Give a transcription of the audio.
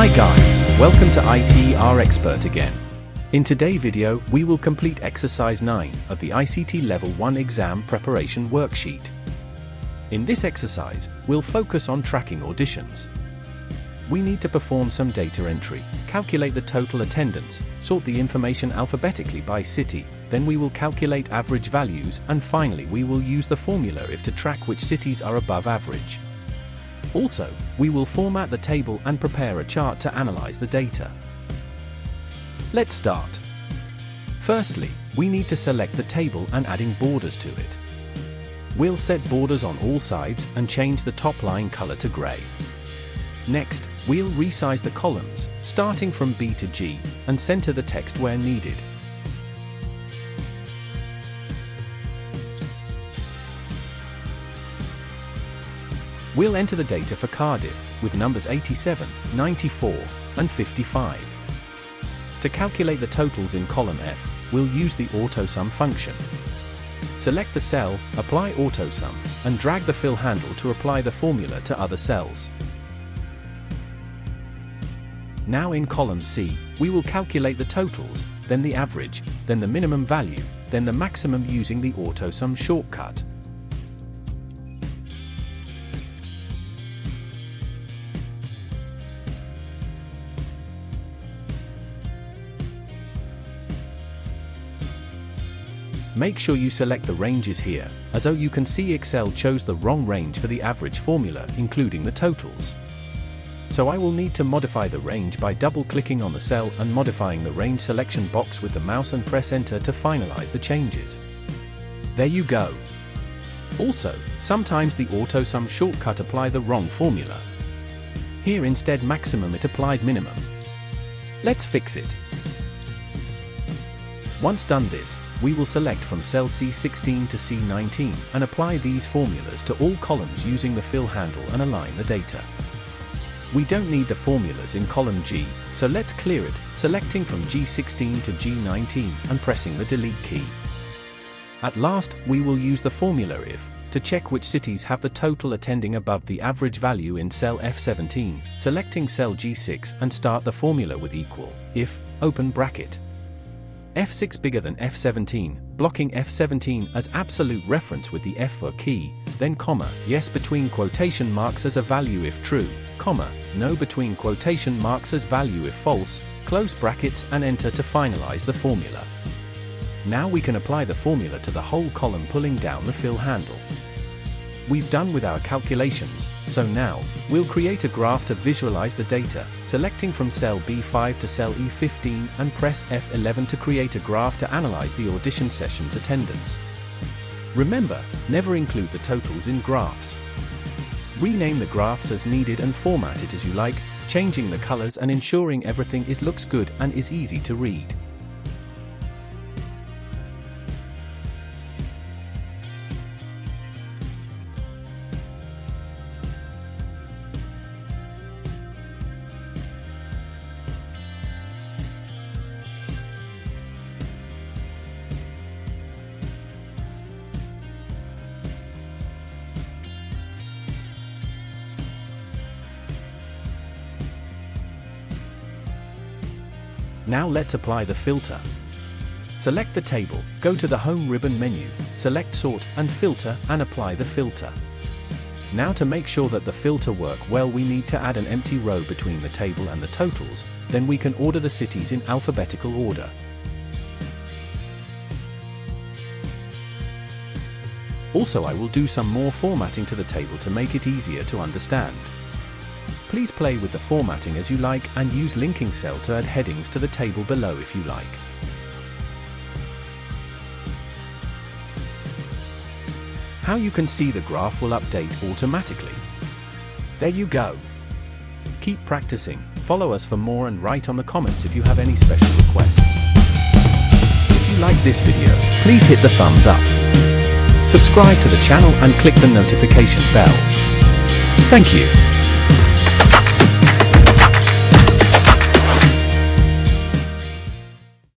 Hi guys, welcome to ITR Expert again. In today's video, we will complete exercise 9 of the ICT Level 1 exam preparation worksheet. In this exercise, we'll focus on tracking auditions. We need to perform some data entry, calculate the total attendance, sort the information alphabetically by city, then we will calculate average values, and finally we will use the formula IF to track which cities are above average. Also, we will format the table and prepare a chart to analyze the data. Let's start. Firstly, we need to select the table and adding borders to it. We'll set borders on all sides and change the top line color to gray. Next, we'll resize the columns, starting from B to G, and center the text where needed. We'll enter the data for Cardiff, with numbers 87, 94, and 55. To calculate the totals in column F, we'll use the AutoSum function. Select the cell, apply AutoSum, and drag the fill handle to apply the formula to other cells. Now in column C, we will calculate the totals, then the average, then the minimum value, then the maximum using the AutoSum shortcut. Make sure you select the ranges here, as you can see Excel chose the wrong range for the average formula, including the totals. So I will need to modify the range by double-clicking on the cell and modifying the range selection box with the mouse and press enter to finalize the changes. There you go. Also, sometimes the AutoSum shortcut apply the wrong formula. Here instead maximum it applied minimum. Let's fix it. Once done this, we will select from cell C16 to C19 and apply these formulas to all columns using the fill handle and align the data. We don't need the formulas in column G, so let's clear it, selecting from G16 to G19 and pressing the delete key. At last, we will use the formula IF to check which cities have the total attending above the average value in cell F17, selecting cell G6 and start the formula with equal, if, open bracket. F6 bigger than F17, blocking F17 as absolute reference with the F for key, then comma, yes between quotation marks as a value if true, comma, no between quotation marks as value if false, close brackets and enter to finalize the formula. Now we can apply the formula to the whole column pulling down the fill handle. We've done with our calculations, so now, we'll create a graph to visualize the data, selecting from cell B5 to cell E15 and press F11 to create a graph to analyze the audition session's attendance. Remember, never include the totals in graphs. Rename the graphs as needed and format it as you like, changing the colors and ensuring everything looks good and is easy to read. Now let's apply the filter. Select the table, go to the Home ribbon menu, select Sort and Filter and apply the filter. Now to make sure that the filter work well we need to add an empty row between the table and the totals, then we can order the cities in alphabetical order. Also I will do some more formatting to the table to make it easier to understand. Please play with the formatting as you like and use linking cell to add headings to the table below if you like. How you can see the graph will update automatically. There you go. Keep practicing, follow us for more and write on the comments if you have any special requests. If you like this video, please hit the thumbs up. Subscribe to the channel and click the notification bell. Thank you.